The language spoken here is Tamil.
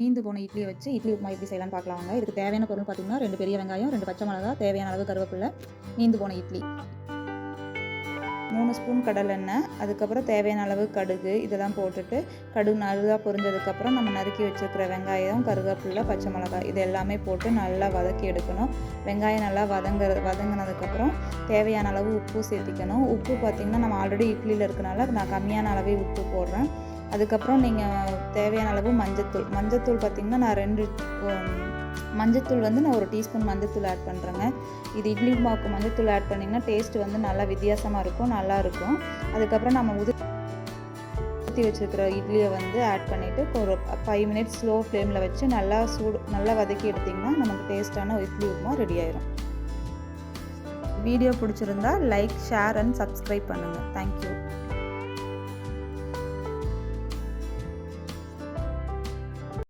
மீந்து போன இட்லியை வச்சு இட்லி உப்புமா எப்படி செய்யலாம்னு பார்க்கலாம் வாங்க. இதுக்கு தேவையான பொருள் பார்த்தீங்கன்னா 2 பெரிய வெங்காயம், 2 பச்சை மிளகா, தேவையான அளவு கருவேப்பிலை, மீந்து போன இட்லி, 3 ஸ்பூன் கடலெண்ணெய், அதுக்கப்புறம் தேவையான அளவு கடுகு இதெல்லாம் போட்டுட்டு கடுகு நல்லா பொரிஞ்சதுக்கப்புறம் நம்ம நறுக்கி வச்சுருக்கிற வெங்காயம், கருவேப்பிலை, பச்சை மிளகாய் இது எல்லாமே போட்டு நல்லா வதக்கி எடுக்கணும். வெங்காயம் நல்லா வதங்கினதுக்கப்புறம் தேவையான அளவு உப்பு சேர்த்திக்கணும். உப்பு பார்த்திங்கன்னா நம்ம ஆல்ரெடி இட்லியில் இருக்கனால நான் கம்மியான அளவே உப்பு போடுறேன். அதுக்கப்புறம் நீங்கள் தேவையான அளவு மஞ்சத்தூள் பார்த்திங்கன்னா நான் மஞ்சத்தூள் வந்து நான் 1 டீஸ்பூன் மஞ்சத்தூள் ஆட் பண்ணுறேங்க. இது இட்லி உப்புமாவுக்கு மஞ்சத்தூள் ஆட் பண்ணிங்கன்னா டேஸ்ட்டு வந்து நல்லா வித்தியாசமாக இருக்கும், நல்லாயிருக்கும். அதுக்கப்புறம் நம்ம ஊற்றி வச்சுருக்கிற இட்லியை வந்து ஆட் பண்ணிவிட்டு ஒரு 5 மினிட்ஸ் ஸ்லோ ஃப்ளேமில் வச்சு நல்லா வதக்கி எடுத்திங்கன்னா நமக்கு டேஸ்ட்டான இட்லி உப்புமா ரெடி ஆயிரும். வீடியோ பிடிச்சிருந்தா லைக், ஷேர் அண்ட் சப்ஸ்கிரைப் பண்ணுங்கள். தேங்க்யூ.